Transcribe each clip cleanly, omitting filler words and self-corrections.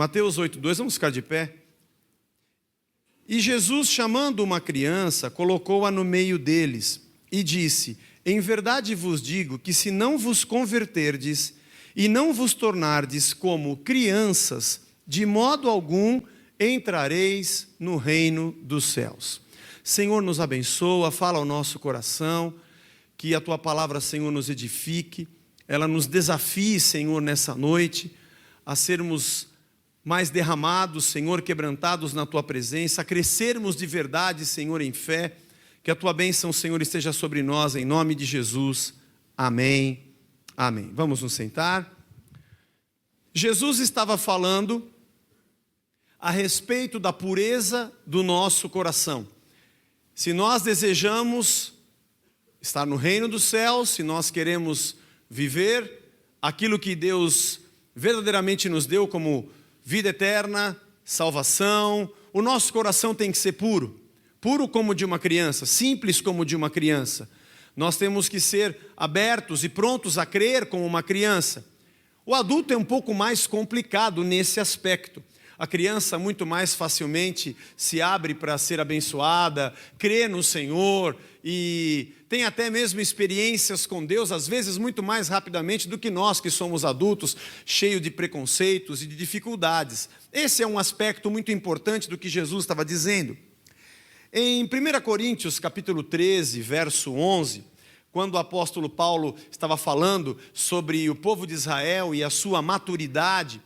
Mateus 8:2, vamos ficar de pé. E Jesus, chamando uma criança, colocou-a no meio deles e disse: em verdade vos digo que se não vos converterdes e não vos tornardes como crianças, de modo algum entrareis no reino dos céus. Senhor, nos abençoa, fala ao nosso coração, que a Tua palavra, Senhor, nos edifique, ela nos desafie, Senhor, nessa noite, a sermos mais derramados, Senhor, quebrantados na Tua presença, a crescermos de verdade, Senhor, em fé, que a Tua bênção, Senhor, esteja sobre nós, em nome de Jesus, amém, amém. Vamos nos sentar. Jesus estava falando a respeito da pureza do nosso coração. Se nós desejamos estar no reino dos céus, se nós queremos viver aquilo que Deus verdadeiramente nos deu como vida eterna, salvação, o nosso coração tem que ser puro. Puro como de uma criança, simples como de uma criança. Nós temos que ser abertos e prontos a crer como uma criança. O adulto é um pouco mais complicado nesse aspecto. A criança muito mais facilmente se abre para ser abençoada, crê no Senhor e tem até mesmo experiências com Deus, às vezes muito mais rapidamente do que nós que somos adultos, cheios de preconceitos e de dificuldades. Esse é um aspecto muito importante do que Jesus estava dizendo. Em 1 Coríntios capítulo 13, verso 11, quando o apóstolo Paulo estava falando sobre o povo de Israel e a sua maturidade,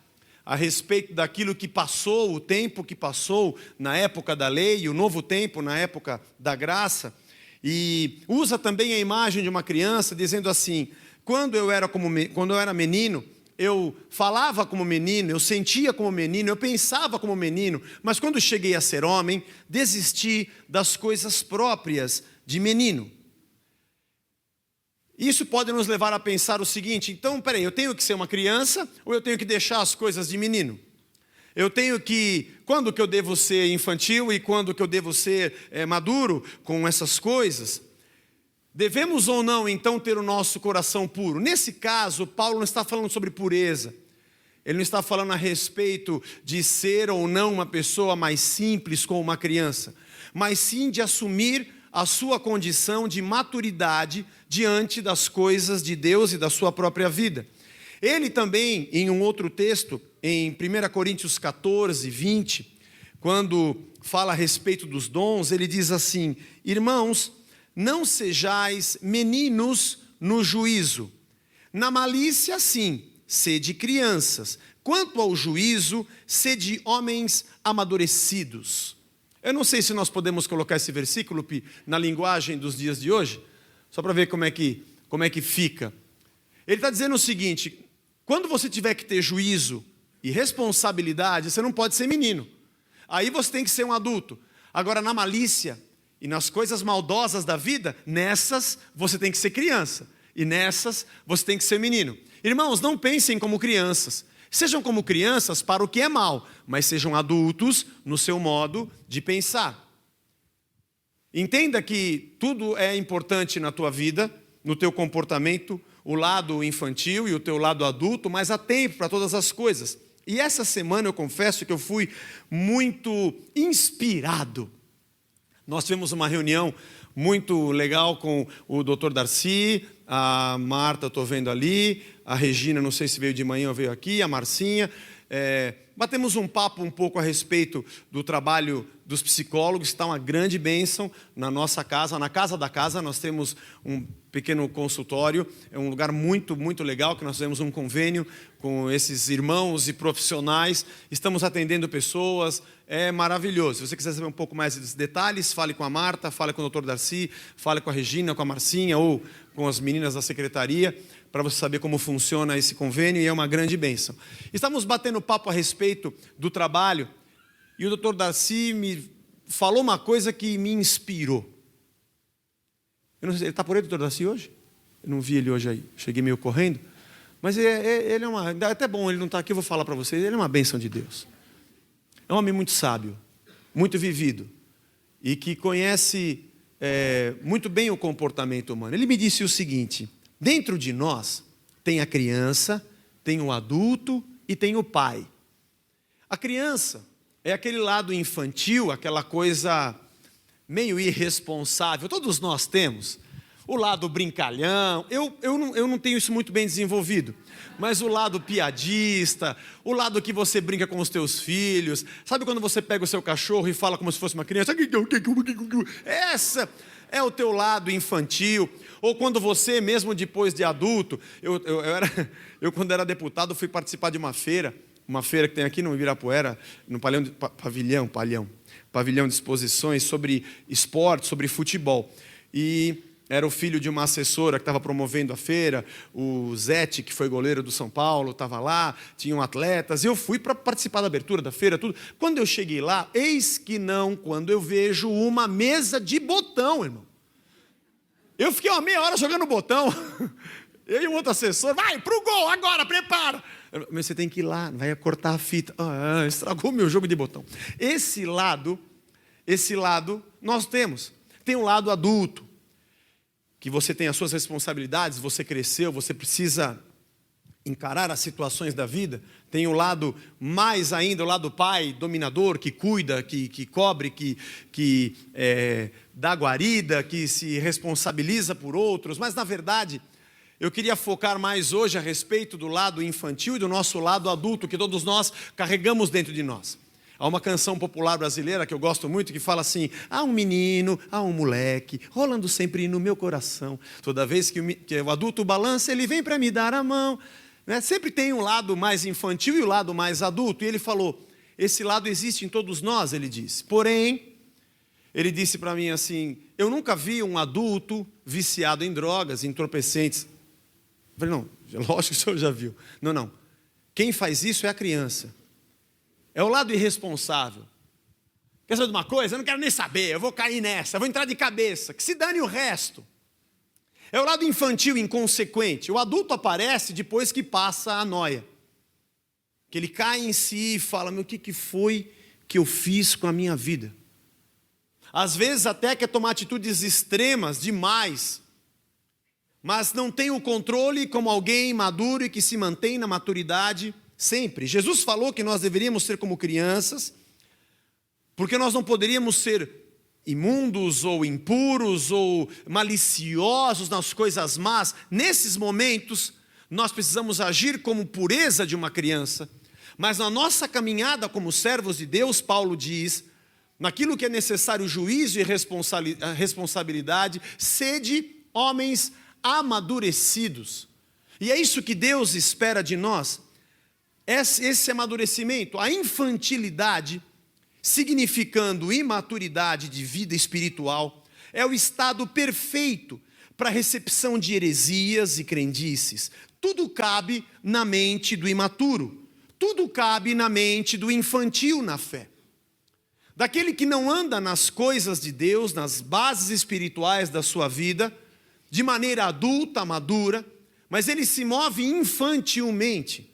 a respeito daquilo que passou, o tempo que passou na época da lei e o novo tempo na época da graça, e usa também a imagem de uma criança, dizendo assim: quando eu era menino, eu falava como menino, eu sentia como menino, eu pensava como menino, mas quando cheguei a ser homem, desisti das coisas próprias de menino. Isso pode nos levar a pensar o seguinte: então, peraí, eu tenho que ser uma criança ou eu tenho que deixar as coisas de menino? Eu tenho que, quando que eu devo ser infantil e quando que eu devo ser maduro com essas coisas? Devemos ou não, então, ter o nosso coração puro? Nesse caso, Paulo não está falando sobre pureza. Ele não está falando a respeito de ser ou não uma pessoa mais simples como uma criança, mas sim de assumir a sua condição de maturidade diante das coisas de Deus e da sua própria vida. Ele também, em um outro texto, em 1 Coríntios 14, 20, quando fala a respeito dos dons, ele diz assim: irmãos, não sejais meninos no juízo. Na malícia, sim, sede crianças. Quanto ao juízo, sede homens amadurecidos. Eu não sei se nós podemos colocar esse versículo, Pi, na linguagem dos dias de hoje, só para ver como é que fica. Ele está dizendo o seguinte: quando você tiver que ter juízo e responsabilidade, você não pode ser menino. Aí você tem que ser um adulto. Agora, na malícia e nas coisas maldosas da vida, nessas você tem que ser criança. E nessas você tem que ser menino. Irmãos, não pensem como crianças. Sejam como crianças para o que é mal, mas sejam adultos no seu modo de pensar. Entenda que tudo é importante na tua vida, no teu comportamento, o lado infantil e o teu lado adulto, mas há tempo para todas as coisas. E essa semana eu confesso que eu fui muito inspirado. Nós tivemos uma reunião muito legal com o Dr. Darcy, a Marta, estou vendo ali, a Regina, não sei se veio de manhã ou veio aqui, a Marcinha. Batemos um papo um pouco a respeito do trabalho dos psicólogos. Está uma grande bênção na nossa casa. Na casa da casa nós temos um pequeno consultório, é um lugar muito, muito legal, que nós fizemos um convênio com esses irmãos e profissionais, estamos atendendo pessoas, é maravilhoso. Se você quiser saber um pouco mais desses detalhes, fale com a Marta, fale com o Dr. Darcy, fale com a Regina, com a Marcinha ou com as meninas da secretaria, para você saber como funciona esse convênio, e é uma grande bênção. Estamos batendo papo a respeito do trabalho, e o Dr. Darcy me falou uma coisa que me inspirou. Eu não sei, ele está por aí, Dr. Darcy, hoje? Eu não vi ele hoje aí, cheguei meio correndo. Mas ele é uma... É até bom, ele não está aqui, eu vou falar para vocês. Ele é uma bênção de Deus. É um homem muito sábio, muito vivido, e que conhece muito bem o comportamento humano. Ele me disse o seguinte: dentro de nós tem a criança, tem o adulto e tem o pai. A criança é aquele lado infantil, aquela coisa meio irresponsável. Todos nós temos o lado brincalhão. Eu não tenho isso muito bem desenvolvido, mas o lado piadista, o lado que você brinca com os teus filhos. Sabe quando você pega o seu cachorro e fala como se fosse uma criança? Essa é o teu lado infantil. Ou quando você, mesmo depois de adulto, eu quando era deputado, fui participar de uma feira que tem aqui no Ibirapuera, no pavilhão de exposições sobre esporte, sobre futebol. E era o filho de uma assessora que estava promovendo a feira, o Zete, que foi goleiro do São Paulo, estava lá, tinham atletas, e eu fui para participar da abertura da feira, tudo. Quando eu cheguei lá, eis que não, quando eu vejo uma mesa de botão, irmão. Eu fiquei uma meia hora jogando botão, eu e um outro assessor, vai pro gol agora, prepara. Mas você tem que ir lá, vai cortar a fita. Estragou meu jogo de botão. Esse lado nós temos. Tem um lado adulto, que você tem as suas responsabilidades, você cresceu, você precisa encarar as situações da vida. Tem o lado mais ainda, o lado pai, dominador, que cuida, que cobre, que dá guarida, que se responsabiliza por outros. Mas, na verdade, eu queria focar mais hoje a respeito do lado infantil e do nosso lado adulto, que todos nós carregamos dentro de nós. Há uma canção popular brasileira que eu gosto muito, que fala assim: há um menino, há um moleque, rolando sempre no meu coração. Toda vez que o adulto balança, ele vem para me dar a mão. Né? Sempre tem um lado mais infantil e o lado mais adulto. E ele falou, esse lado existe em todos nós, ele disse. Porém, ele disse para mim assim, eu nunca vi um adulto viciado em drogas, em entorpecentes. Eu falei, não, lógico que o senhor já viu. Não. Quem faz isso é a criança. É o lado irresponsável. Quer saber de uma coisa? Eu não quero nem saber, eu vou cair nessa, eu vou entrar de cabeça, que se dane o resto. É o lado infantil, inconsequente. O adulto aparece depois que passa a noia. Que ele cai em si e fala, o que foi que eu fiz com a minha vida? Às vezes até quer tomar atitudes extremas demais, mas não tem o controle como alguém maduro e que se mantém na maturidade sempre. Jesus falou que nós deveríamos ser como crianças, porque nós não poderíamos ser imundos ou impuros ou maliciosos nas coisas más. Nesses momentos, nós precisamos agir como pureza de uma criança. Mas na nossa caminhada como servos de Deus, Paulo diz, naquilo que é necessário juízo e responsabilidade, sede homens amadurecidos. E é isso que Deus espera de nós. Esse amadurecimento, a infantilidade, significando imaturidade de vida espiritual, é o estado perfeito para a recepção de heresias e crendices. Tudo cabe na mente do imaturo, tudo cabe na mente do infantil na fé. Daquele que não anda nas coisas de Deus, nas bases espirituais da sua vida, de maneira adulta, madura, mas ele se move infantilmente.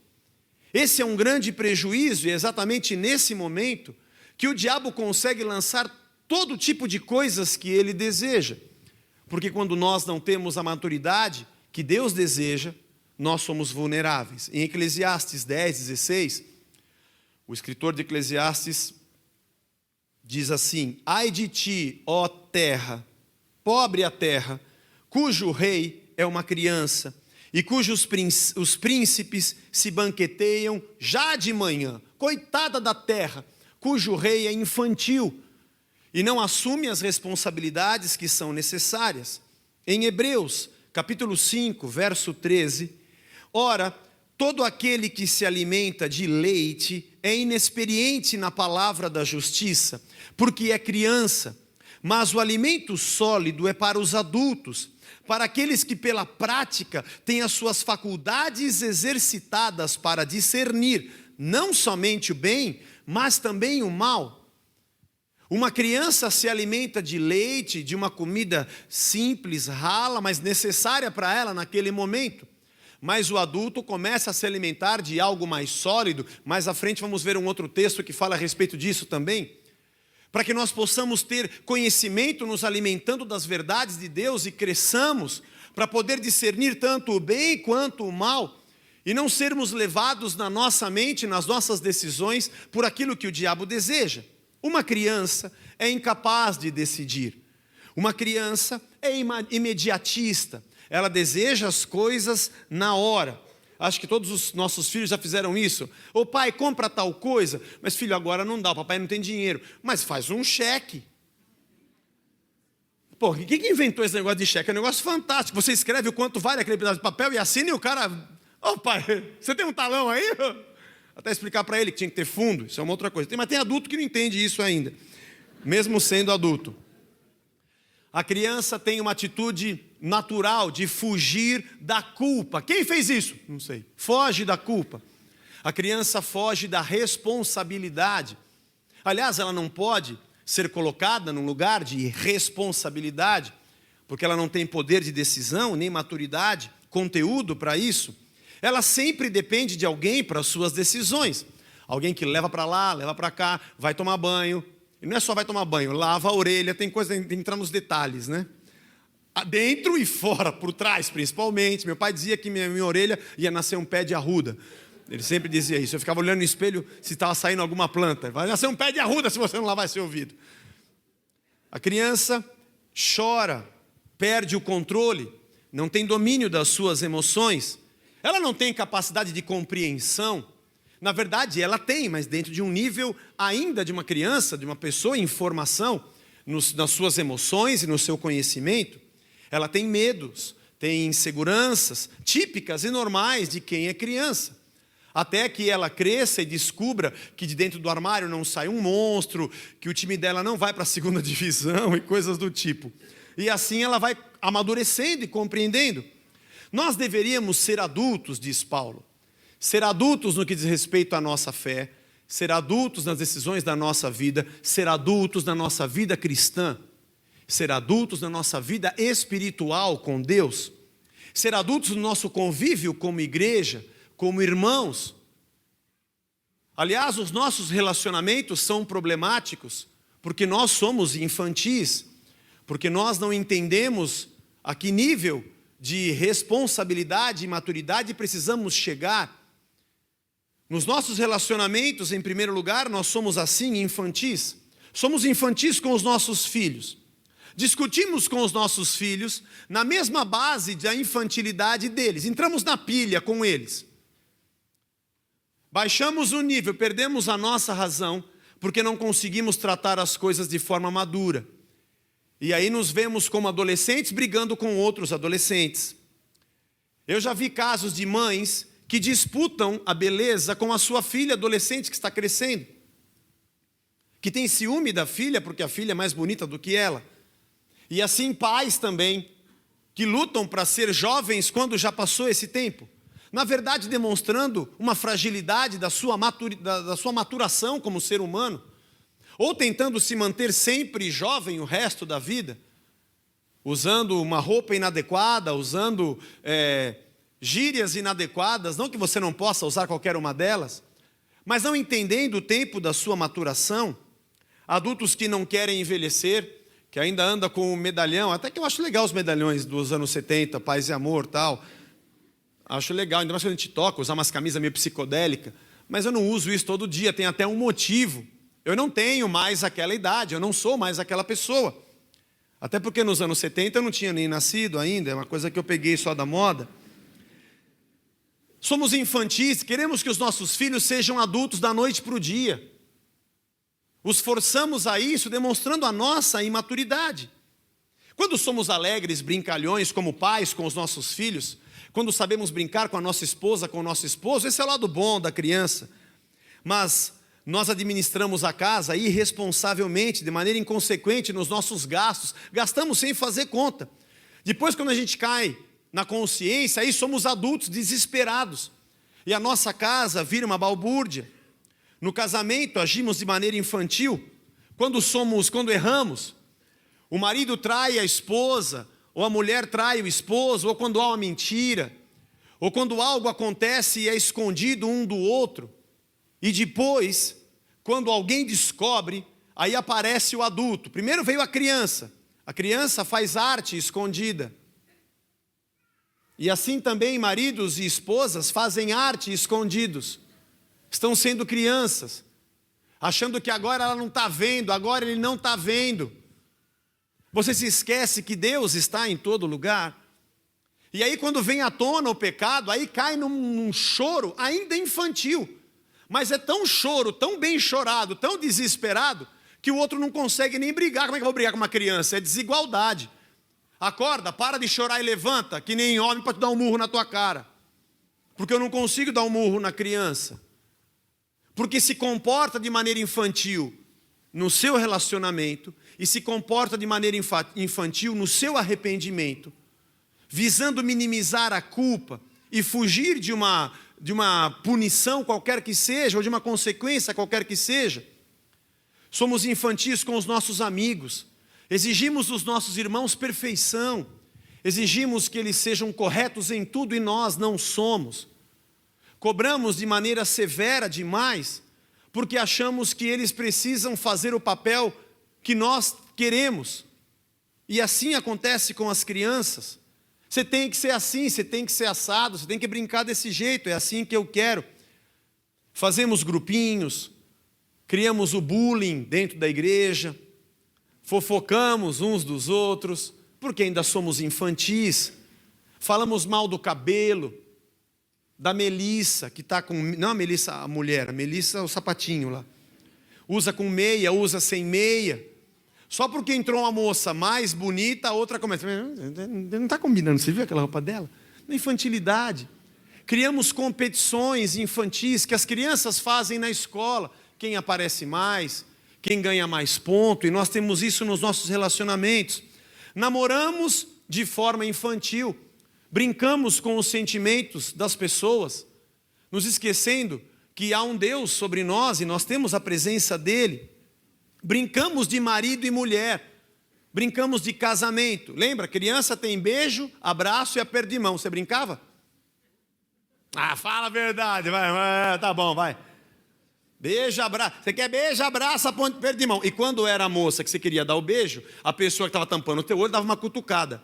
Esse é um grande prejuízo e é exatamente nesse momento que o diabo consegue lançar todo tipo de coisas que ele deseja. Porque quando nós não temos a maturidade que Deus deseja, nós somos vulneráveis. Em Eclesiastes 10:16, o escritor de Eclesiastes diz assim: ai de ti, ó terra, pobre a terra, cujo rei é uma criança, e cujos os príncipes se banqueteiam já de manhã. Coitada da terra, cujo rei é infantil e não assume as responsabilidades que são necessárias. Em Hebreus, capítulo 5, verso 13, ora, todo aquele que se alimenta de leite é inexperiente na palavra da justiça, porque é criança, mas o alimento sólido é para os adultos, para aqueles que pela prática têm as suas faculdades exercitadas para discernir não somente o bem, mas também o mal. Uma criança se alimenta de leite, de uma comida simples, rala, mas necessária para ela naquele momento. Mas o adulto começa a se alimentar de algo mais sólido. Mais à frente vamos ver um outro texto que fala a respeito disso também. Para que nós possamos ter conhecimento nos alimentando das verdades de Deus e cresçamos para poder discernir tanto o bem quanto o mal. E não sermos levados na nossa mente, nas nossas decisões, por aquilo que o diabo deseja. Uma criança é incapaz de decidir. Uma criança é imediatista. Ela deseja as coisas na hora. Acho que todos os nossos filhos já fizeram isso. Ô pai, compra tal coisa. Mas filho, agora não dá, o papai não tem dinheiro. Mas faz um cheque. Pô, quem que inventou esse negócio de cheque? É um negócio fantástico. Você escreve o quanto vale aquele pedaço de papel e assina e o cara... Ô pai, você tem um talão aí? Até explicar para ele que tinha que ter fundo. Isso é uma outra coisa. Mas tem adulto que não entende isso ainda. Mesmo sendo adulto. A criança tem uma atitude natural de fugir da culpa. Quem fez isso? Não sei. Foge da culpa. A criança foge da responsabilidade. Aliás, ela não pode ser colocada num lugar de responsabilidade, porque ela não tem poder de decisão, nem maturidade, conteúdo para isso. Ela sempre depende de alguém para as suas decisões. Alguém que leva para lá, leva para cá, vai tomar banho. E não é só vai tomar banho, lava a orelha, tem coisa, tem que entrar nos detalhes, né? Dentro e fora, por trás principalmente. Meu pai dizia que minha orelha ia nascer um pé de arruda. Ele sempre dizia isso. Eu ficava olhando no espelho se estava saindo alguma planta. Vai nascer um pé de arruda se você não lavar seu ouvido. A criança chora, perde o controle, não tem domínio das suas emoções. Ela não tem capacidade de compreensão. Na verdade, ela tem, mas dentro de um nível ainda de uma criança, de uma pessoa em formação, nas suas emoções e no seu conhecimento. Ela tem medos, tem inseguranças típicas e normais de quem é criança. Até que ela cresça e descubra que de dentro do armário não sai um monstro, que o time dela não vai para a segunda divisão e coisas do tipo. E assim ela vai amadurecendo e compreendendo. Nós deveríamos ser adultos, diz Paulo. Ser adultos no que diz respeito à nossa fé, ser adultos nas decisões da nossa vida, ser adultos na nossa vida cristã, ser adultos na nossa vida espiritual com Deus, ser adultos no nosso convívio como igreja, como irmãos. Aliás, os nossos relacionamentos são problemáticos porque nós somos infantis, porque nós não entendemos a que nível de responsabilidade e maturidade precisamos chegar. Nos nossos relacionamentos, em primeiro lugar, nós somos assim infantis. Somos infantis com os nossos filhos. Discutimos com os nossos filhos na mesma base da infantilidade deles. Entramos na pilha com eles. Baixamos o nível, perdemos a nossa razão, porque não conseguimos tratar as coisas de forma madura. E aí nos vemos como adolescentes brigando com outros adolescentes. Eu já vi casos de mães que disputam a beleza com a sua filha adolescente que está crescendo. Que tem ciúme da filha porque a filha é mais bonita do que ela. E assim pais também, que lutam para ser jovens quando já passou esse tempo. Na verdade, demonstrando uma fragilidade da sua maturação como ser humano. Ou tentando se manter sempre jovem o resto da vida. Usando uma roupa inadequada, usando gírias inadequadas. Não que você não possa usar qualquer uma delas. Mas não entendendo o tempo da sua maturação. Adultos que não querem envelhecer, que ainda anda com o medalhão. Até que eu acho legal os medalhões dos anos 70, Paz e Amor e tal. Acho legal, ainda mais quando a gente toca, usar umas camisas meio psicodélicas. Mas eu não uso isso todo dia, tem até um motivo. Eu não tenho mais aquela idade, eu não sou mais aquela pessoa. Até porque nos anos 70 eu não tinha nem nascido ainda, é uma coisa que eu peguei só da moda. Somos infantis, queremos que os nossos filhos sejam adultos da noite para o dia. Os forçamos a isso, demonstrando a nossa imaturidade. Quando somos alegres, brincalhões, como pais com os nossos filhos, quando sabemos brincar com a nossa esposa, com o nosso esposo, esse é o lado bom da criança. Mas nós administramos a casa irresponsavelmente, de maneira inconsequente nos nossos gastos, gastamos sem fazer conta. Depois, quando a gente cai na consciência, aí somos adultos desesperados. E a nossa casa vira uma balbúrdia. No casamento, agimos de maneira infantil. Quando erramos, o marido trai a esposa, ou a mulher trai o esposo, ou quando há uma mentira, ou quando algo acontece e é escondido um do outro. E depois, quando alguém descobre, aí aparece o adulto. Primeiro veio a criança faz arte escondida. E assim também maridos e esposas fazem arte escondidos. Estão sendo crianças, achando que agora ela não está vendo, agora ele não está vendo. Você se esquece que Deus está em todo lugar. E aí quando vem à tona o pecado, aí cai num choro ainda infantil. Mas é tão choro, tão bem chorado, tão desesperado, que o outro não consegue nem brigar. Como é que eu vou brigar com uma criança? É desigualdade. Acorda, para de chorar e levanta, que nem homem para te dar um murro na tua cara. Porque eu não consigo dar um murro na criança. Porque se comporta de maneira infantil no seu relacionamento e se comporta de maneira infantil no seu arrependimento, visando minimizar a culpa e fugir de uma punição qualquer que seja, ou de uma consequência qualquer que seja. Somos infantis com os nossos amigos, exigimos dos nossos irmãos perfeição, exigimos que eles sejam corretos em tudo e nós não somos. Cobramos de maneira severa demais, porque achamos que eles precisam fazer o papel que nós queremos. E assim acontece com as crianças. Você tem que ser assim, você tem que ser assado, você tem que brincar desse jeito, é assim que eu quero. Fazemos grupinhos, criamos o bullying dentro da igreja, fofocamos uns dos outros, porque ainda somos infantis. Falamos mal do cabelo, da Melissa, que está com... Não a Melissa a mulher, a Melissa o sapatinho lá. Usa com meia, usa sem meia. Só porque entrou uma moça mais bonita, a outra começa... Não está combinando, você viu aquela roupa dela? Na infantilidade. Criamos competições infantis que as crianças fazem na escola. Quem aparece mais, quem ganha mais ponto, e nós temos isso nos nossos relacionamentos. Namoramos de forma infantil. Brincamos com os sentimentos das pessoas, nos esquecendo que há um Deus sobre nós e nós temos a presença dEle. Brincamos de marido e mulher, brincamos de casamento. Lembra, criança tem beijo, abraço e aperto de mão. Você brincava? Ah, fala a verdade, vai, tá bom, vai. Beijo, abraço. Você quer beijo, abraço, aperto de mão. E quando era a moça que você queria dar o beijo, a pessoa que estava tampando o teu olho dava uma cutucada.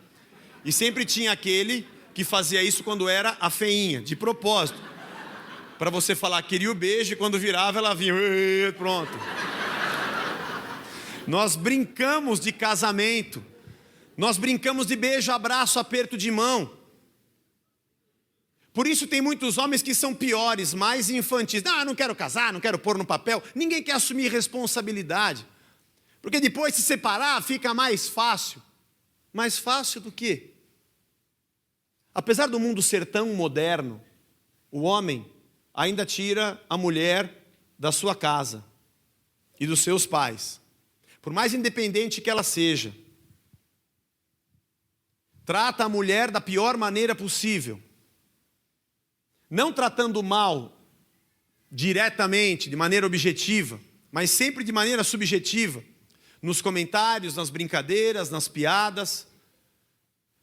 E sempre tinha aquele que fazia isso quando era a feinha, de propósito. Para você falar que queria o beijo e quando virava ela vinha, pronto. Nós brincamos de casamento. Nós brincamos de beijo, abraço, aperto de mão. Por isso tem muitos homens que são piores, mais infantis. Não, eu não quero casar, não quero pôr no papel. Ninguém quer assumir responsabilidade. Porque depois de se separar fica mais fácil. Mais fácil do quê? Apesar do mundo ser tão moderno, o homem ainda tira a mulher da sua casa e dos seus pais. Por mais independente que ela seja, trata a mulher da pior maneira possível. Não tratando mal diretamente, de maneira objetiva, mas sempre de maneira subjetiva, nos comentários, nas brincadeiras, nas piadas.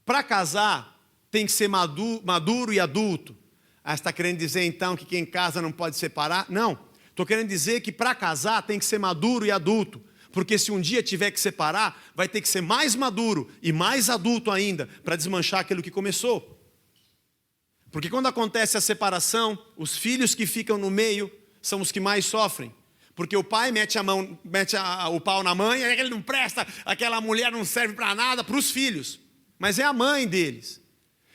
Para casar, tem que ser maduro e adulto. Ah, você está querendo dizer então que quem casa não pode separar? Não, estou querendo dizer que para casar tem que ser maduro e adulto. Porque se um dia tiver que separar, vai ter que ser mais maduro e mais adulto ainda, para desmanchar aquilo que começou. Porque quando acontece a separação, os filhos que ficam no meio são os que mais sofrem. Porque o pai mete o pau na mãe, ele não presta, aquela mulher não serve para nada, para os filhos. Mas é a mãe deles.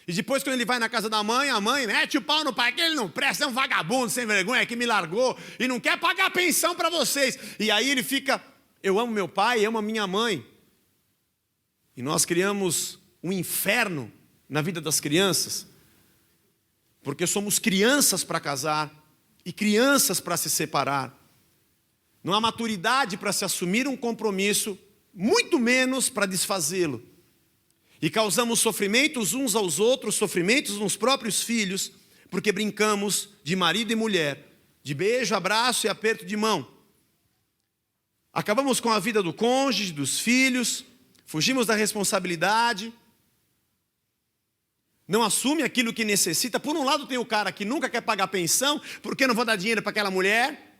E depois quando ele vai na casa da mãe, a mãe mete o pau no pai, que ele não presta, é um vagabundo sem vergonha, que me largou e não quer pagar a pensão para vocês. E aí ele fica, eu amo meu pai, eu amo a minha mãe. E nós criamos um inferno na vida das crianças, porque somos crianças para casar e crianças para se separar. Não há maturidade para se assumir um compromisso, muito menos para desfazê-lo. E causamos sofrimentos uns aos outros, sofrimentos nos próprios filhos, porque brincamos de marido e mulher, de beijo, abraço e aperto de mão. Acabamos com a vida do cônjuge, dos filhos, fugimos da responsabilidade, não assume aquilo que necessita. Por um lado tem o cara que nunca quer pagar pensão, porque não vou dar dinheiro para aquela mulher.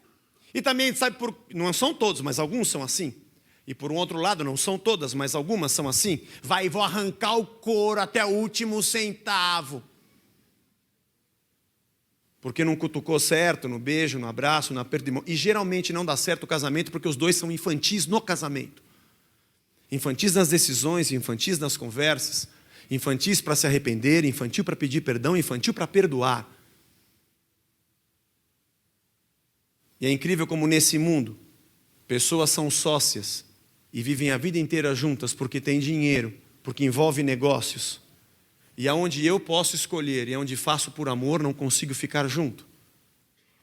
E também, não são todos, mas alguns são assim. E por um outro lado, não são todas, mas algumas são assim. Vou arrancar o couro até o último centavo. Porque não cutucou certo no beijo, no abraço, no aperto de mão. E geralmente não dá certo o casamento porque os dois são infantis no casamento. Infantis nas decisões, infantis nas conversas, infantis para se arrepender, infantil para pedir perdão, infantil para perdoar. E é incrível como nesse mundo, pessoas são sócias e vivem a vida inteira juntas porque têm dinheiro, porque envolve negócios. E aonde eu posso escolher e aonde faço por amor, não consigo ficar junto.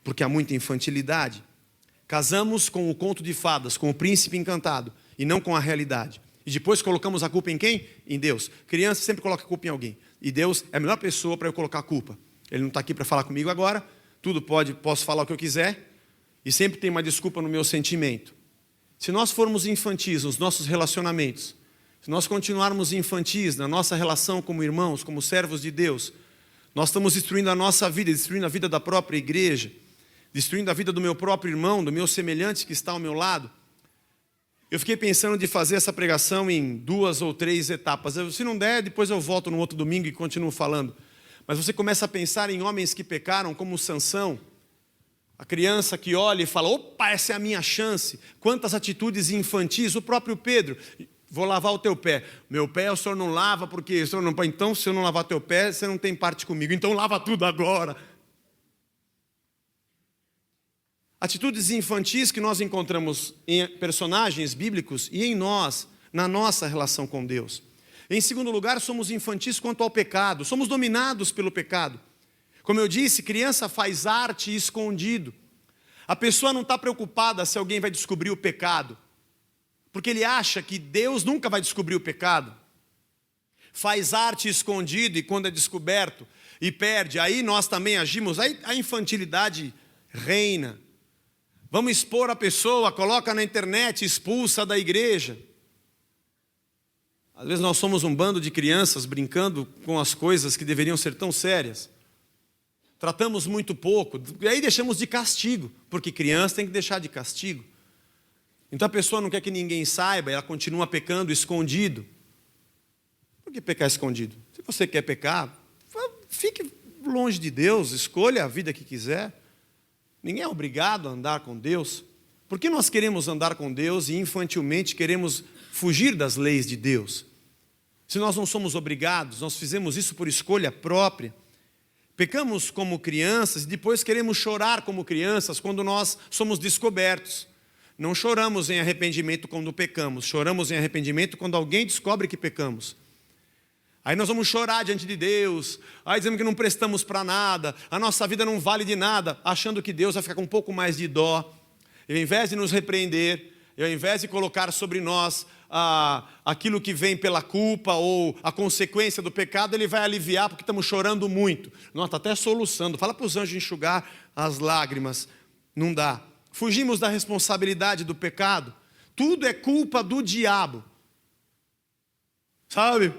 Porque há muita infantilidade. Casamos com o conto de fadas, com o príncipe encantado, e não com a realidade. E depois colocamos a culpa em quem? Em Deus. Criança sempre coloca a culpa em alguém. E Deus é a melhor pessoa para eu colocar a culpa. Ele não está aqui para falar comigo agora, posso falar o que eu quiser, e sempre tem uma desculpa no meu sentimento. Se nós formos infantis nos nossos relacionamentos, se nós continuarmos infantis na nossa relação como irmãos, como servos de Deus, nós estamos destruindo a nossa vida, destruindo a vida da própria igreja, destruindo a vida do meu próprio irmão, do meu semelhante que está ao meu lado. Eu fiquei pensando de fazer essa pregação em 2 ou 3 etapas. Se não der, depois eu volto no outro domingo e continuo falando. Mas você começa a pensar em homens que pecaram, como Sansão, a criança que olha e fala, opa, essa é a minha chance. Quantas atitudes infantis, o próprio Pedro... Vou lavar o teu pé. Meu pé o senhor não lava, porque o senhor não... Então, se eu não lavar teu pé, você não tem parte comigo. Então, lava tudo agora. Atitudes infantis que nós encontramos em personagens bíblicos e em nós, na nossa relação com Deus. Em segundo lugar, somos infantis quanto ao pecado. Somos dominados pelo pecado. Como eu disse, criança faz arte escondido. A pessoa não está preocupada se alguém vai descobrir o pecado. Porque ele acha que Deus nunca vai descobrir o pecado. Faz arte escondido e quando é descoberto e perde, aí nós também agimos, aí a infantilidade reina. Vamos expor a pessoa, coloca na internet, expulsa da igreja. Às vezes nós somos um bando de crianças brincando com as coisas que deveriam ser tão sérias. Tratamos muito pouco, e aí deixamos de castigo, porque criança tem que deixar de castigo. Então a pessoa não quer que ninguém saiba, ela continua pecando escondido. Por que pecar escondido? Se você quer pecar, fique longe de Deus, escolha a vida que quiser. Ninguém é obrigado a andar com Deus. Por que nós queremos andar com Deus e infantilmente queremos fugir das leis de Deus? Se nós não somos obrigados, nós fizemos isso por escolha própria. Pecamos como crianças e depois queremos chorar como crianças quando nós somos descobertos. Não choramos em arrependimento quando pecamos, choramos em arrependimento quando alguém descobre que pecamos. Aí nós vamos chorar diante de Deus, aí dizemos que não prestamos para nada, a nossa vida não vale de nada, achando que Deus vai ficar com um pouco mais de dó. E ao invés de nos repreender, e ao invés de colocar sobre nós aquilo que vem pela culpa ou a consequência do pecado, Ele vai aliviar porque estamos chorando muito. Nós está até soluçando, fala para os anjos enxugar as lágrimas, não dá. Fugimos da responsabilidade do pecado. Tudo é culpa do diabo. Sabe?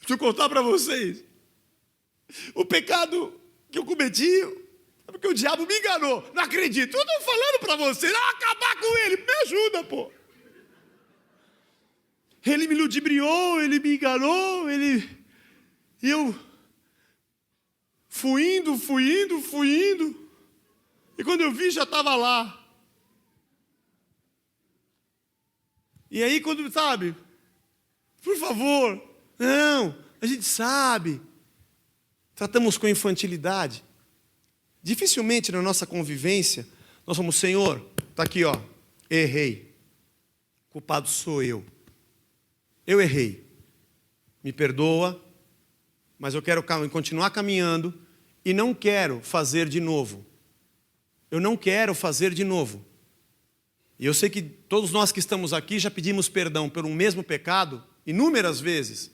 Deixa eu contar para vocês. O pecado que eu cometi, é porque o diabo me enganou. Não acredito. Eu estou falando para vocês. Acabar com ele. Me ajuda, pô. Ele me ludibriou, ele me enganou, E eu fui indo. E quando eu vi, já estava lá. E aí, quando, sabe? Por favor. Não, a gente sabe. Tratamos com infantilidade. Dificilmente na nossa convivência, nós somos, Senhor, está aqui, ó, errei. Culpado sou eu. Eu errei. Me perdoa, mas eu quero continuar caminhando e não quero fazer de novo. Eu não quero fazer de novo. E eu sei que todos nós que estamos aqui já pedimos perdão pelo mesmo pecado inúmeras vezes.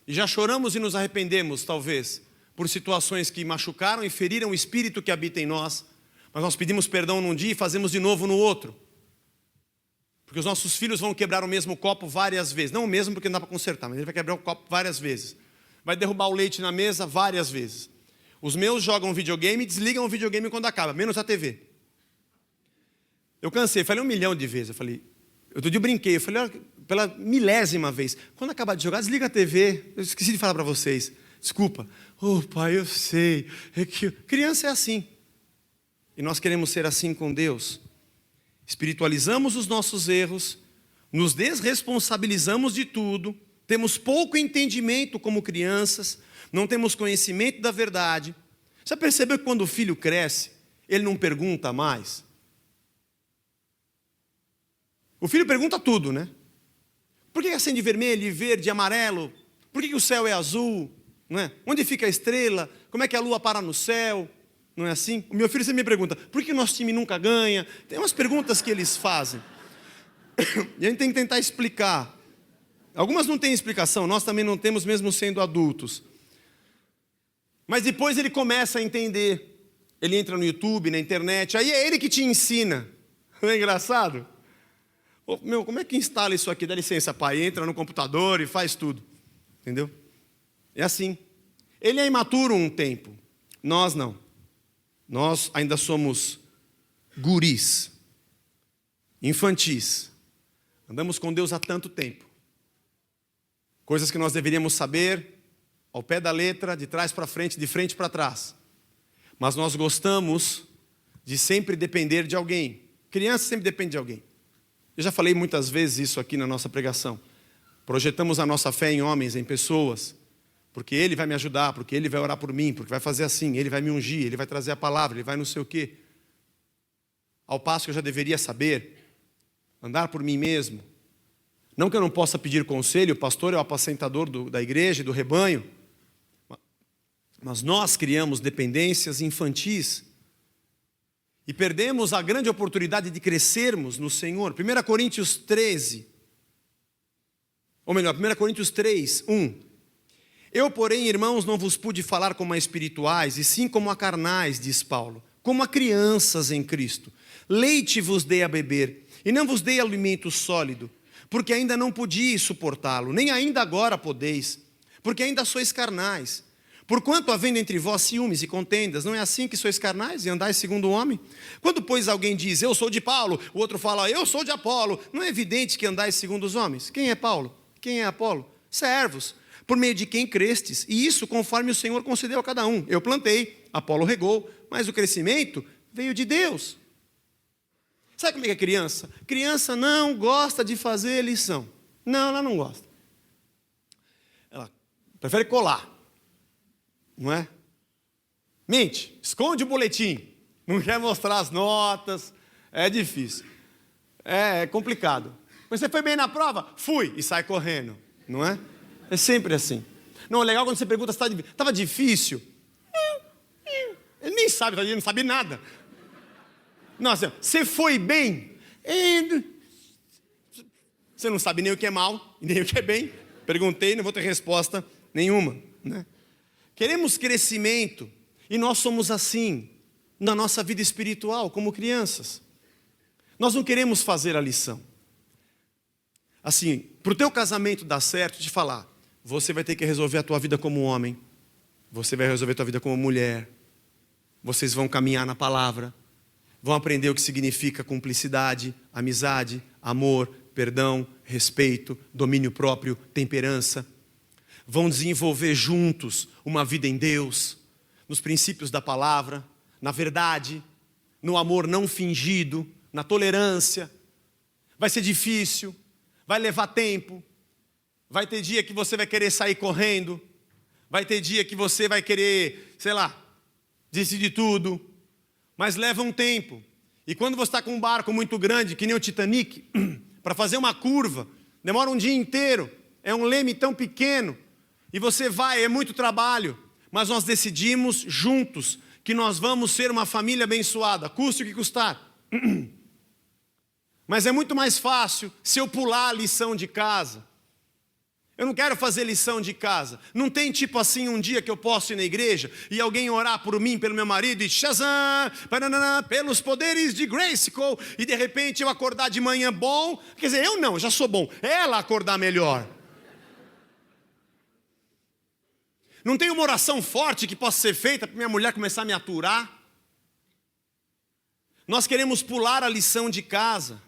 E já choramos e nos arrependemos, talvez, por situações que machucaram e feriram o espírito que habita em nós. Mas nós pedimos perdão num dia e fazemos de novo no outro. Porque os nossos filhos vão quebrar o mesmo copo várias vezes. Não o mesmo porque não dá para consertar, mas ele vai quebrar o copo várias vezes. Vai derrubar o leite na mesa várias vezes. Os meus jogam videogame e desligam o videogame quando acaba, menos a TV. Eu cansei, falei 1 milhão de vezes. Outro dia eu brinquei, pela milésima vez. Quando acabar de jogar, desliga a TV. Eu esqueci de falar para vocês. Desculpa. Oh, pai, eu sei. É que criança é assim. E nós queremos ser assim com Deus. Espiritualizamos os nossos erros, nos desresponsabilizamos de tudo, temos pouco entendimento como crianças, não temos conhecimento da verdade. Já percebeu que quando o filho cresce, ele não pergunta mais? O filho pergunta tudo, né? Por que acende vermelho, verde, amarelo? Por que o céu é azul? Não é? Onde fica a estrela? Como é que a lua para no céu? Não é assim? O meu filho sempre me pergunta, por que o nosso time nunca ganha? Tem umas perguntas que eles fazem. E a gente tem que tentar explicar. Algumas não têm explicação, nós também não temos, mesmo sendo adultos. Mas depois ele começa a entender. Ele entra no YouTube, na internet, aí é ele que te ensina. Não é engraçado? Oh, meu, como é que instala isso aqui? Dá licença, pai. Entra no computador e faz tudo. Entendeu? É assim. Ele é imaturo um tempo. Nós não. Nós ainda somos guris, infantis. Andamos com Deus há tanto tempo. Coisas que nós deveríamos saber ao pé da letra, de trás para frente, de frente para trás. Mas nós gostamos de sempre depender de alguém. Criança sempre depende de alguém. Eu já falei muitas vezes isso aqui na nossa pregação. Projetamos a nossa fé em homens, em pessoas, porque ele vai me ajudar, porque ele vai orar por mim, porque vai fazer assim, ele vai me ungir, ele vai trazer a palavra, ele vai não sei o quê. Ao passo que eu já deveria saber, andar por mim mesmo. Não que eu não possa pedir conselho, o pastor é o apacentador da igreja e do rebanho, mas nós criamos dependências infantis e perdemos a grande oportunidade de crescermos no Senhor. 1 Coríntios 13, ou melhor, 1 Coríntios 3, 1. Eu, porém, irmãos, não vos pude falar como a espirituais, e sim como a carnais, diz Paulo, como a crianças em Cristo. Leite vos dei a beber, e não vos dei alimento sólido, porque ainda não podiais suportá-lo, nem ainda agora podeis, porque ainda sois carnais. Porquanto, havendo entre vós ciúmes e contendas, não é assim que sois carnais e andais segundo o homem? Quando, pois, alguém diz, eu sou de Paulo, o outro fala, eu sou de Apolo, não é evidente que andais segundo os homens? Quem é Paulo? Quem é Apolo? Servos, por meio de quem crestes, e isso conforme o Senhor concedeu a cada um. Eu plantei, Apolo regou, mas o crescimento veio de Deus. Sabe como é que é criança? Criança não gosta de fazer lição. Não, ela não gosta. Ela prefere colar. Não é? Mente, esconde o boletim. Não quer mostrar as notas. É difícil. É complicado. Mas você foi bem na prova? Fui. E sai correndo. Não é? É sempre assim. Não, é legal quando você pergunta se estava difícil. Ele nem sabe, ele não sabe nada. Nossa, você foi bem? Você não sabe nem o que é mal, nem o que é bem. Perguntei, não vou ter resposta nenhuma. Né? Queremos crescimento. E nós somos assim, na nossa vida espiritual, como crianças. Nós não queremos fazer a lição. Assim, para o teu casamento dar certo, te falar, você vai ter que resolver a tua vida como homem. Você vai resolver a tua vida como mulher. Vocês vão caminhar na palavra. Vão aprender o que significa cumplicidade, amizade, amor, perdão, respeito, domínio próprio, temperança. Vão desenvolver juntos uma vida em Deus, nos princípios da palavra, na verdade, no amor não fingido, na tolerância. Vai ser difícil, vai levar tempo, vai ter dia que você vai querer sair correndo, vai ter dia que você vai querer, sei lá, decidir tudo, mas leva um tempo. E quando você está com um barco muito grande, que nem o Titanic, para fazer uma curva, demora um dia inteiro, é um leme tão pequeno, e você vai, é muito trabalho, mas nós decidimos juntos que nós vamos ser uma família abençoada, custe o que custar. Mas é muito mais fácil se eu pular a lição de casa. Eu não quero fazer lição de casa. Não tem tipo assim um dia que eu posso ir na igreja e alguém orar por mim, pelo meu marido e Shazam, pelos poderes de Grayskull, e de repente eu acordar de manhã bom. Quer dizer, eu não, já sou bom. Ela acordar melhor. Não tem uma oração forte que possa ser feita para minha mulher começar a me aturar? Nós queremos pular a lição de casa.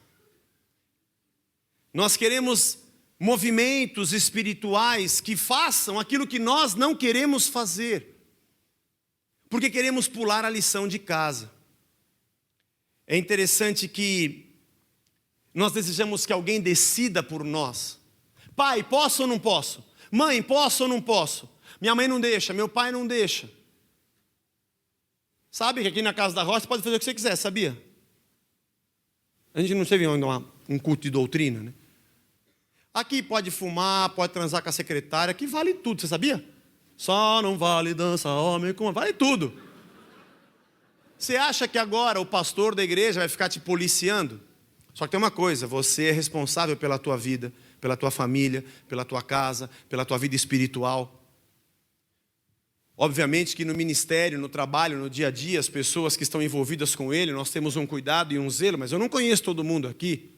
Nós queremos movimentos espirituais que façam aquilo que nós não queremos fazer, porque queremos pular a lição de casa. É interessante que nós desejamos que alguém decida por nós. Pai, posso ou não posso? Mãe, posso ou não posso? Minha mãe não deixa, meu pai não deixa. Sabe que aqui na Casa da Rocha você pode fazer o que você quiser, sabia? A gente não teve ainda um culto de doutrina, né? Aqui pode fumar, pode transar com a secretária, aqui vale tudo, você sabia? Só não vale dança, homem, vale tudo. Você acha que agora o pastor da igreja vai ficar te policiando? Só que tem uma coisa, você é responsável pela tua vida, pela tua família, pela tua casa, pela tua vida espiritual. Obviamente que no ministério, no trabalho, no dia a dia, as pessoas que estão envolvidas com ele, nós temos um cuidado e um zelo, mas eu não conheço todo mundo aqui.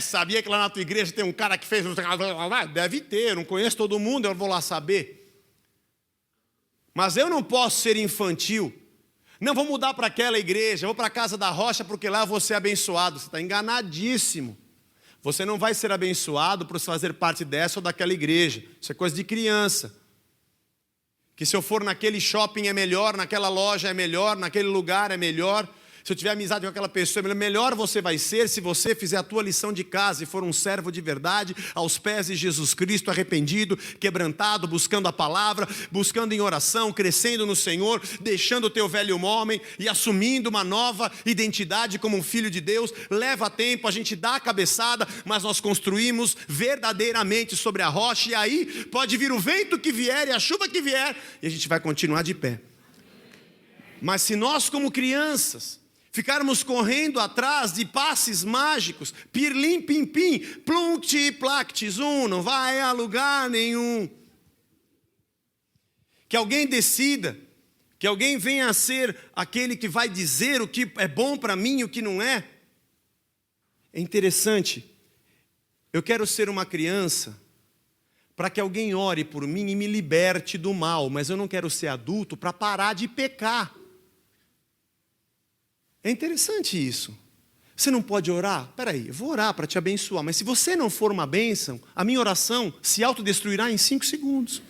Sabia que lá na tua igreja tem um cara que fez... Deve ter, eu não conheço todo mundo, eu vou lá saber. Mas eu não posso ser infantil. Não, vou mudar para aquela igreja, vou para a Casa da Rocha porque lá eu vou ser abençoado. Você está enganadíssimo. Você não vai ser abençoado por fazer parte dessa ou daquela igreja. Isso é coisa de criança. Que se eu for naquele shopping é melhor, naquela loja é melhor, naquele lugar é melhor. Se eu tiver amizade com aquela pessoa, melhor você vai ser se você fizer a tua lição de casa e for um servo de verdade, aos pés de Jesus Cristo, arrependido, quebrantado, buscando a palavra, buscando em oração, crescendo no Senhor, deixando o teu velho homem e assumindo uma nova identidade como um filho de Deus. Leva tempo, a gente dá a cabeçada, mas nós construímos verdadeiramente sobre a rocha, e aí pode vir o vento que vier e a chuva que vier, e a gente vai continuar de pé. Mas se nós como crianças ficarmos correndo atrás de passes mágicos, pirlim, pim, pim, plunct, plact, zum, não vai a lugar nenhum. Que alguém decida, que alguém venha a ser aquele que vai dizer o que é bom para mim e o que não é. É interessante, eu quero ser uma criança para que alguém ore por mim e me liberte do mal, mas eu não quero ser adulto para parar de pecar. É interessante isso. Você não pode orar? Peraí, eu vou orar para te abençoar, mas se você não for uma bênção, a minha oração se autodestruirá em 5 segundos.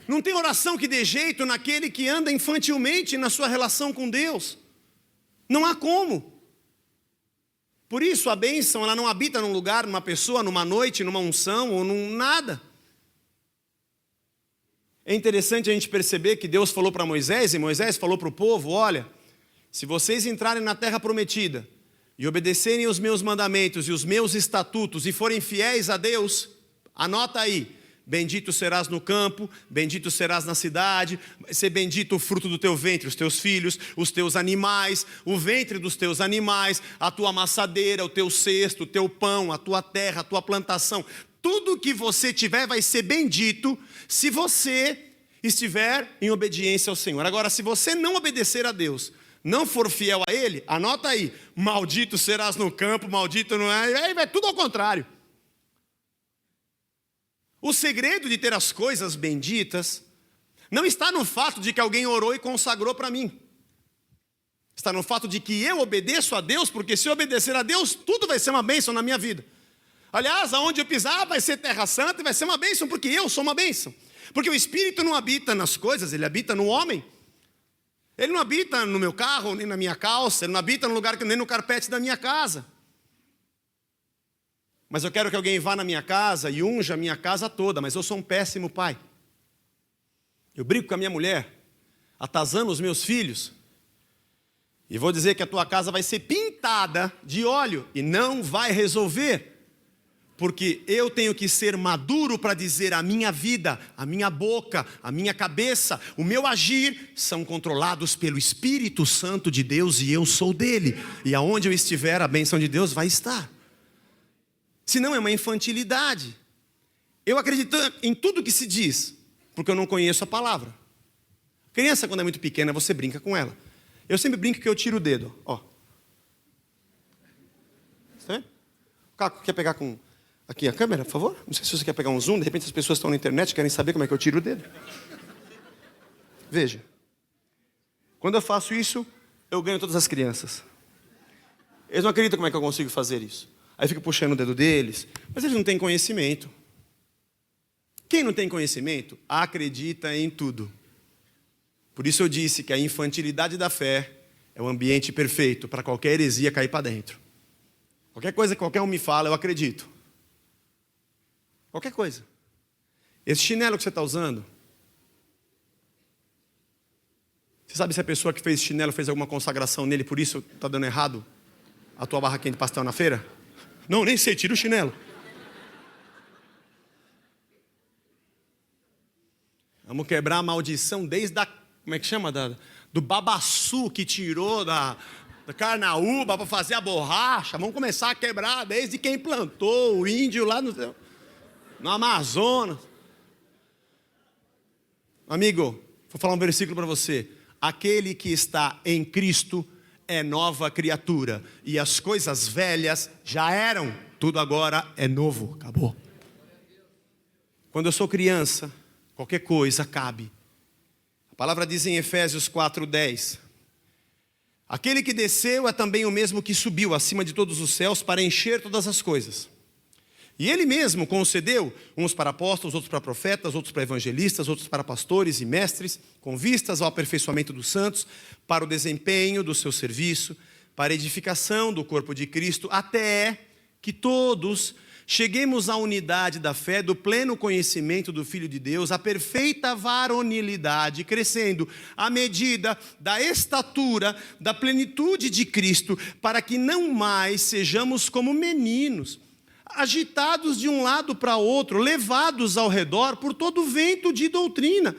Não tem oração que dê jeito naquele que anda infantilmente na sua relação com Deus. Não há como. Por isso a bênção, ela não habita num lugar, numa pessoa, numa noite, numa unção ou num nada. É interessante a gente perceber que Deus falou para Moisés, e Moisés falou para o povo, olha, se vocês entrarem na terra prometida, e obedecerem os meus mandamentos e os meus estatutos, e forem fiéis a Deus, anota aí, bendito serás no campo, bendito serás na cidade, vai ser bendito o fruto do teu ventre, os teus filhos, os teus animais, o ventre dos teus animais, a tua amassadeira, o teu cesto, o teu pão, a tua terra, a tua plantação. Tudo que você tiver vai ser bendito se você estiver em obediência ao Senhor. Agora, se você não obedecer a Deus, não for fiel a Ele, anota aí, maldito serás no campo, maldito não é, aí vai tudo ao contrário. O segredo de ter as coisas benditas não está no fato de que alguém orou e consagrou para mim. Está no fato de que eu obedeço a Deus, porque se eu obedecer a Deus, tudo vai ser uma bênção na minha vida. Aliás, aonde eu pisar vai ser terra santa e vai ser uma bênção, porque eu sou uma bênção. Porque o Espírito não habita nas coisas, ele habita no homem. Ele não habita no meu carro, nem na minha calça, ele não habita no lugar, nem no carpete da minha casa. Mas eu quero que alguém vá na minha casa e unja a minha casa toda, mas eu sou um péssimo pai. Eu brigo com a minha mulher, atazano os meus filhos, e vou dizer que a tua casa vai ser pintada de óleo, e não vai resolver. Porque eu tenho que ser maduro para dizer a minha vida, a minha boca, a minha cabeça, o meu agir são controlados pelo Espírito Santo de Deus e eu sou dele. E aonde eu estiver, a bênção de Deus vai estar. Senão é uma infantilidade. Eu acredito em tudo que se diz, porque eu não conheço a palavra. Criança, quando é muito pequena, você brinca com ela. Eu sempre brinco que eu tiro o dedo. Ó. Tá vendo? O Caco quer pegar com... Aqui a câmera, por favor. Não sei se você quer pegar um zoom. De repente as pessoas estão na internet e querem saber como é que eu tiro o dedo. Veja. Quando eu faço isso, eu ganho todas as crianças. Eles não acreditam como é que eu consigo fazer isso. Aí fica puxando o dedo deles, mas eles não têm conhecimento. Quem não tem conhecimento, acredita em tudo. Por isso eu disse que a infantilidade da fé é o ambiente perfeito para qualquer heresia cair para dentro. Qualquer coisa que qualquer um me fala, eu acredito. Qualquer coisa. Esse chinelo que você está usando, você sabe se a pessoa que fez esse chinelo fez alguma consagração nele, por isso está dando errado a tua barraquinha de pastel na feira? Não, nem sei, tira o chinelo. Vamos quebrar a maldição desde a, como é que chama? Do babaçu que tirou da carnaúba para fazer a borracha. Vamos começar a quebrar desde quem plantou o índio lá no Amazonas. Amigo, vou falar um versículo para você. Aquele que está em Cristo é nova criatura. E as coisas velhas já eram. Tudo agora é novo. Acabou. Quando eu sou criança, qualquer coisa cabe. A palavra diz em Efésios 4:10. Aquele que desceu é também o mesmo que subiu acima de todos os céus para encher todas as coisas. E ele mesmo concedeu uns para apóstolos, outros para profetas, outros para evangelistas, outros para pastores e mestres, com vistas ao aperfeiçoamento dos santos, para o desempenho do seu serviço, para a edificação do corpo de Cristo, até que todos cheguemos à unidade da fé, do pleno conhecimento do Filho de Deus, à perfeita varonilidade, crescendo à medida da estatura, da plenitude de Cristo, para que não mais sejamos como meninos, agitados de um lado para outro, levados ao redor por todo vento de doutrina,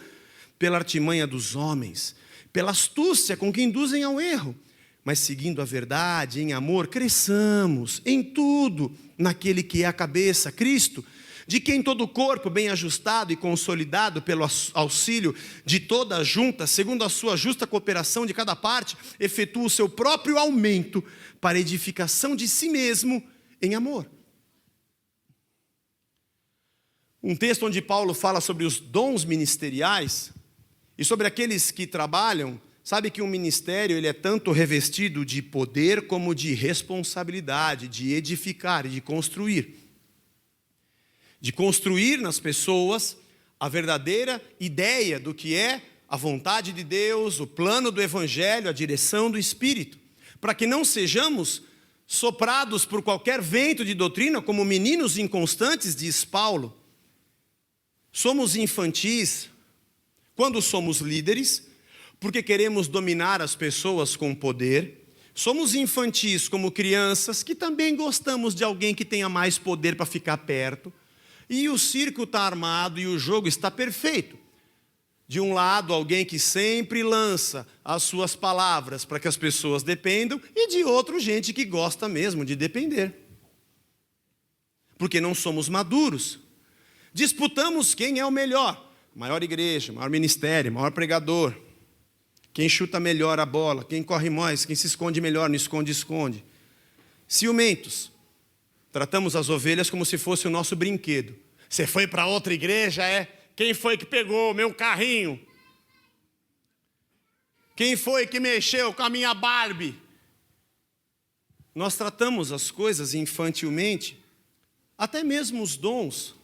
pela artimanha dos homens, pela astúcia com que induzem ao erro, mas seguindo a verdade em amor, cresçamos em tudo naquele que é a cabeça, Cristo, de quem todo o corpo bem ajustado e consolidado pelo auxílio de toda a junta, segundo a sua justa cooperação de cada parte, efetua o seu próprio aumento para a edificação de si mesmo em amor. Um texto onde Paulo fala sobre os dons ministeriais e sobre aqueles que trabalham. Sabe que um ministério ele é tanto revestido de poder como de responsabilidade, de edificar, de construir. De construir nas pessoas a verdadeira ideia do que é a vontade de Deus, o plano do Evangelho, a direção do Espírito. Para que não sejamos soprados por qualquer vento de doutrina, como meninos inconstantes, diz Paulo. Somos infantis quando somos líderes, porque queremos dominar as pessoas com poder. Somos infantis como crianças, que também gostamos de alguém que tenha mais poder para ficar perto. E o circo está armado e o jogo está perfeito. De um lado, alguém que sempre lança as suas palavras para que as pessoas dependam, e de outro, gente que gosta mesmo de depender. Porque não somos maduros. Disputamos quem é o melhor. Maior igreja, maior ministério, maior pregador. Quem chuta melhor a bola, quem corre mais, quem se esconde melhor, não esconde. Ciumentos. Tratamos as ovelhas como se fosse o nosso brinquedo. Você foi para outra igreja, é? Quem foi que pegou o meu carrinho? Quem foi que mexeu com a minha Barbie? Nós tratamos as coisas infantilmente, até mesmo os dons.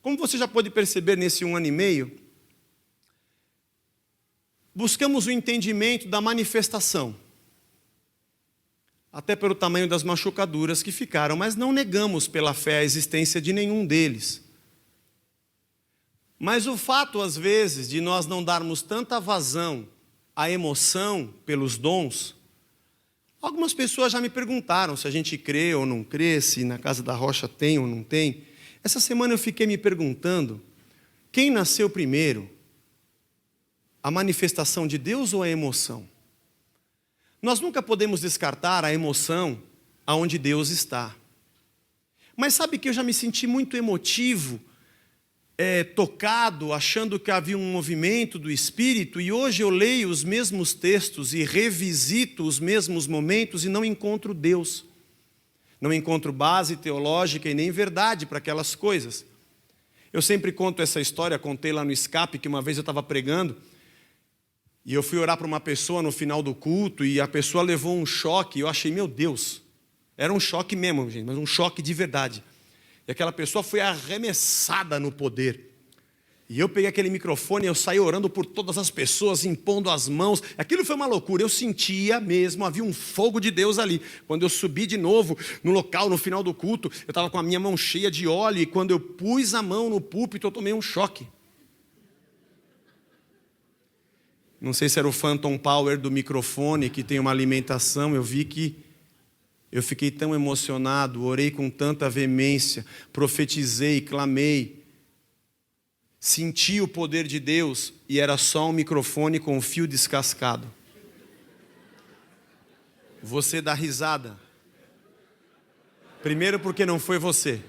Como você já pode perceber nesse 1 ano e meio, buscamos o entendimento da manifestação, até pelo tamanho das machucaduras que ficaram, mas não negamos pela fé a existência de nenhum deles. Mas o fato, às vezes, de nós não darmos tanta vazão à emoção pelos dons, algumas pessoas já me perguntaram se a gente crê ou não crê, se na Casa da Rocha tem ou não tem. Essa semana eu fiquei me perguntando, quem nasceu primeiro? A manifestação de Deus ou a emoção? Nós nunca podemos descartar a emoção aonde Deus está. Mas sabe que eu já me senti muito emotivo, tocado, achando que havia um movimento do Espírito, e hoje eu leio os mesmos textos e revisito os mesmos momentos e não encontro Deus. Não encontro base teológica e nem verdade para aquelas coisas. Eu sempre conto essa história, contei lá no Escape, que uma vez eu estava pregando, E eu fui orar para uma pessoa no final do culto e a pessoa levou um choque. E eu achei, meu Deus, era um choque mesmo, gente, mas um choque de verdade. E aquela pessoa foi arremessada no poder. E eu peguei aquele microfone e eu saí orando por todas as pessoas, impondo as mãos. Aquilo foi uma loucura, eu sentia mesmo, havia um fogo de Deus ali. Quando eu subi de novo no local, no final do culto, eu estava com a minha mão cheia de óleo. E quando eu pus a mão no púlpito, eu tomei um choque. Não sei se era o Phantom Power do microfone, que tem uma alimentação. Eu vi que eu fiquei tão emocionado, orei com tanta veemência, profetizei, clamei. Senti o poder de Deus e era só um microfone com um fio descascado. Você dá risada. Primeiro porque não foi você.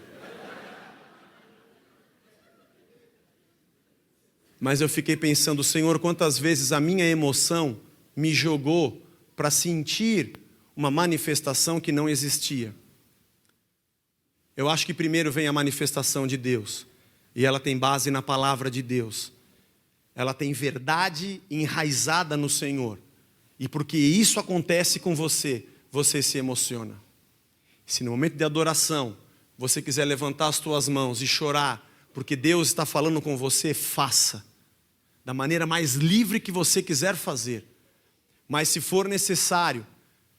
Mas eu fiquei pensando, Senhor, quantas vezes a minha emoção me jogou para sentir uma manifestação que não existia. Eu acho que primeiro vem a manifestação de Deus. E ela tem base na palavra de Deus. Ela tem verdade enraizada no Senhor. E porque isso acontece com você, você se emociona. Se no momento de adoração, você quiser levantar as tuas mãos e chorar, porque Deus está falando com você, faça. Da maneira mais livre que você quiser fazer. Mas se for necessário,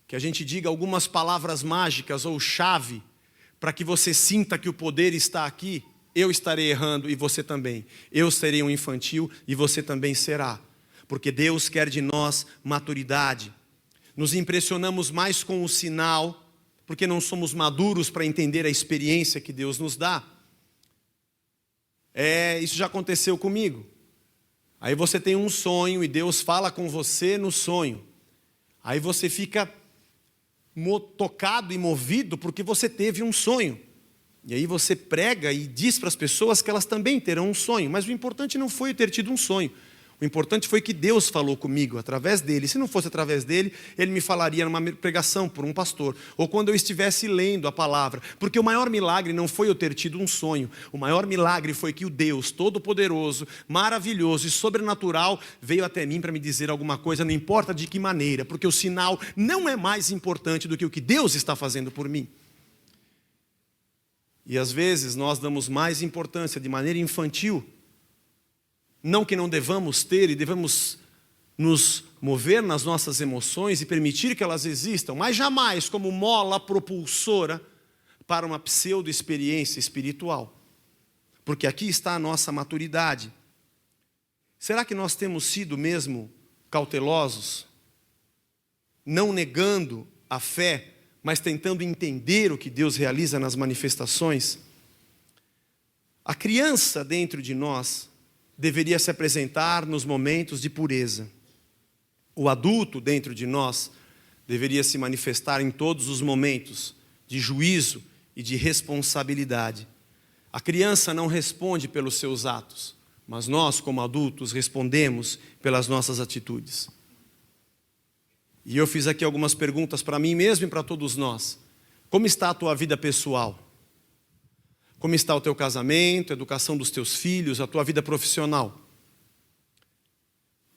que a gente diga algumas palavras mágicas ou chave, para que você sinta que o poder está aqui, eu estarei errando e você também. Eu serei um infantil e você também será. Porque Deus quer de nós maturidade. Nos impressionamos mais com o sinal, porque não somos maduros para entender a experiência que Deus nos dá. Isso já aconteceu comigo. Aí você tem um sonho e Deus fala com você no sonho. Aí você fica tocado e movido porque você teve um sonho. E aí você prega e diz para as pessoas que elas também terão um sonho. Mas o importante não foi eu ter tido um sonho. O importante foi que Deus falou comigo através dele. Se não fosse através dele, ele me falaria numa pregação por um pastor. Ou quando eu estivesse lendo a palavra. Porque o maior milagre não foi eu ter tido um sonho. O maior milagre foi que o Deus Todo-Poderoso, maravilhoso e sobrenatural veio até mim para me dizer alguma coisa, não importa de que maneira. Porque o sinal não é mais importante do que o que Deus está fazendo por mim. E às vezes nós damos mais importância de maneira infantil. Não que não devamos ter e devemos nos mover nas nossas emoções e permitir que elas existam, mas jamais como mola propulsora para uma pseudo-experiência espiritual. Porque aqui está a nossa maturidade. Será que nós temos sido mesmo cautelosos? Não negando a fé, mas tentando entender o que Deus realiza nas manifestações? A criança dentro de nós deveria se apresentar nos momentos de pureza. O adulto dentro de nós deveria se manifestar em todos os momentos de juízo e de responsabilidade. A criança não responde pelos seus atos, mas nós, como adultos, respondemos pelas nossas atitudes. E eu fiz aqui algumas perguntas para mim mesmo e para todos nós. Como está a tua vida pessoal? Como está o teu casamento, a educação dos teus filhos, a tua vida profissional?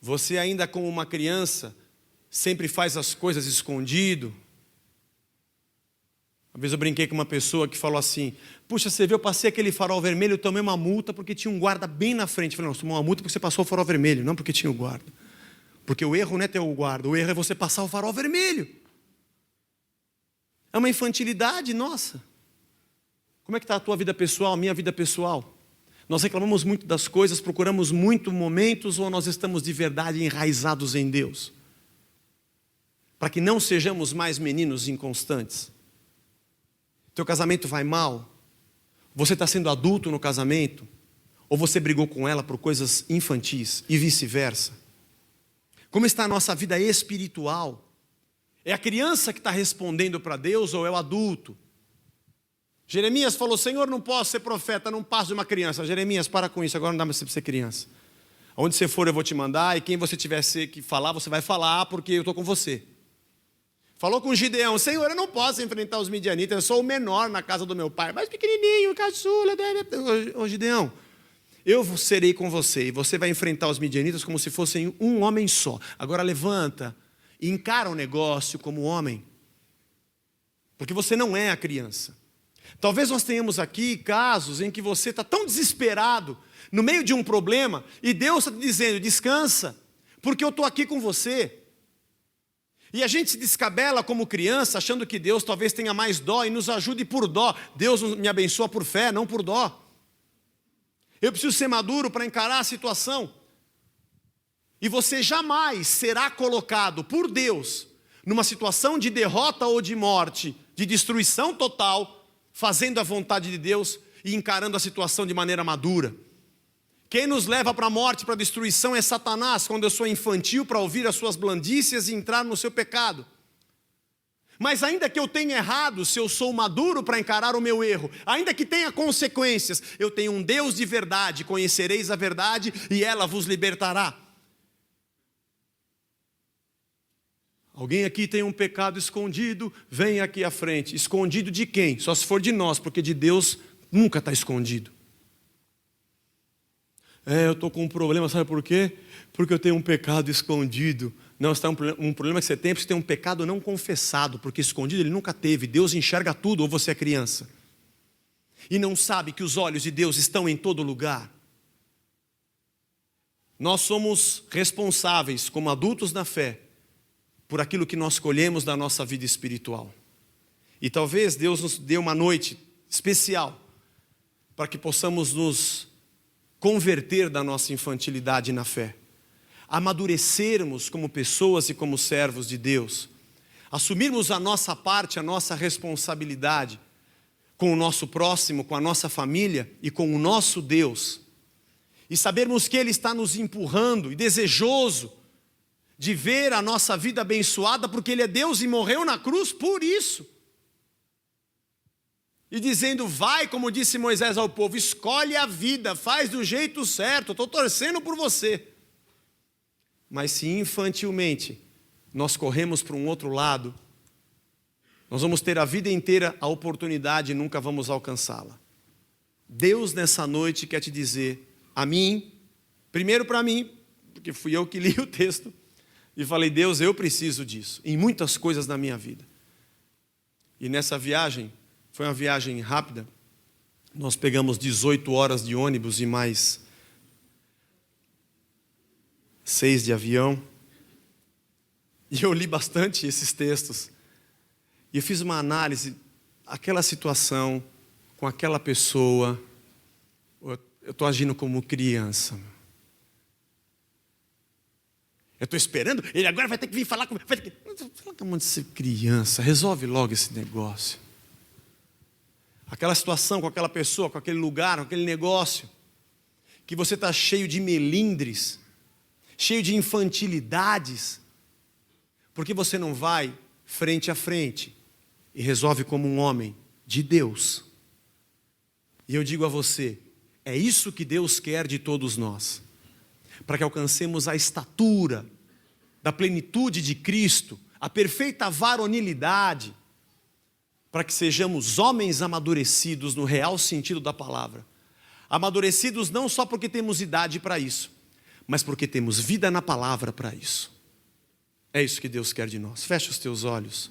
Você ainda como uma criança, sempre faz as coisas escondido? Uma vez eu brinquei com uma pessoa que falou assim, puxa, você viu, eu passei aquele farol vermelho, eu tomei uma multa porque tinha um guarda bem na frente. Eu falei, não, você tomou uma multa porque você passou o farol vermelho, não porque tinha o guarda. Porque o erro não é ter o guarda, o erro é você passar o farol vermelho. É uma infantilidade nossa. Como é que está a tua vida pessoal, a minha vida pessoal? Nós reclamamos muito das coisas, procuramos muito momentos, ou nós estamos de verdade enraizados em Deus? Para que não sejamos mais meninos inconstantes. Teu casamento vai mal? Você está sendo adulto no casamento? Ou você brigou com ela por coisas infantis e vice-versa? Como está a nossa vida espiritual? É a criança que está respondendo para Deus ou é o adulto? Jeremias falou, Senhor, não posso ser profeta, não passo de uma criança. Jeremias, para com isso, agora não dá mais para ser criança. Onde você for eu vou te mandar e quem você tiver que falar, você vai falar porque eu estou com você. Falou com Gideão, Senhor, eu não posso enfrentar os midianitas, eu sou o menor na casa do meu pai. Mas pequenininho, caçula. Ô Gideão, eu serei com você, e você vai enfrentar os midianitas como se fossem um homem só. Agora levanta e encara o negócio como homem, porque você não é a criança. Talvez nós tenhamos aqui casos em que você está tão desesperado, no meio de um problema, e Deus está te dizendo, descansa, porque eu estou aqui com você. E a gente se descabela como criança, achando que Deus talvez tenha mais dó e nos ajude por dó. Deus me abençoa por fé, não por dó. Eu preciso ser maduro para encarar a situação. E você jamais será colocado por Deus numa situação de derrota ou de morte, de destruição total, fazendo a vontade de Deus e encarando a situação de maneira madura. Quem nos leva para a morte, para a destruição é Satanás, quando eu sou infantil para ouvir as suas blandícias e entrar no seu pecado. Mas ainda que eu tenha errado, se eu sou maduro para encarar o meu erro, ainda que tenha consequências, eu tenho um Deus de verdade, conhecereis a verdade e ela vos libertará. Alguém aqui tem um pecado escondido, vem aqui à frente. Escondido de quem? Só se for de nós, porque de Deus nunca está escondido. Eu estou com um problema, sabe por quê? Porque eu tenho um pecado escondido. Não, está um problema que você tem, porque você tem um pecado não confessado, porque escondido ele nunca teve. Deus enxerga tudo, ou você é criança. E não sabe que os olhos de Deus estão em todo lugar. Nós somos responsáveis, como adultos na fé, por aquilo que nós colhemos da nossa vida espiritual. E talvez Deus nos dê uma noite especial, para que possamos nos converter da nossa infantilidade na fé, amadurecermos como pessoas e como servos de Deus, assumirmos a nossa parte, a nossa responsabilidade com o nosso próximo, com a nossa família e com o nosso Deus, e sabermos que Ele está nos empurrando e desejoso de ver a nossa vida abençoada, porque Ele é Deus e morreu na cruz por isso. E dizendo, vai, como disse Moisés ao povo, escolhe a vida, faz do jeito certo, estou torcendo por você. Mas se infantilmente nós corremos para um outro lado, nós vamos ter a vida inteira a oportunidade e nunca vamos alcançá-la. Deus nessa noite quer te dizer, a mim, primeiro para mim, porque fui eu que li o texto, e falei, Deus, eu preciso disso, em muitas coisas na minha vida. E nessa viagem, foi uma viagem rápida, nós pegamos 18 horas de ônibus e mais 6 de avião. E eu li bastante esses textos. E eu fiz uma análise, aquela situação, com aquela pessoa, eu estou agindo como criança. Eu estou esperando, ele agora vai ter que vir falar comigo. Fala com um monte de ser criança, resolve logo esse negócio. Aquela situação com aquela pessoa, com aquele lugar, com aquele negócio, que você está cheio de melindres, cheio de infantilidades, porque você não vai frente a frente e resolve como um homem de Deus. E eu digo a você, é isso que Deus quer de todos nós, para que alcancemos a estatura da plenitude de Cristo, a perfeita varonilidade, para que sejamos homens amadurecidos no real sentido da palavra. Amadurecidos não só porque temos idade para isso, mas porque temos vida na palavra para isso. É isso que Deus quer de nós. Fecha os teus olhos.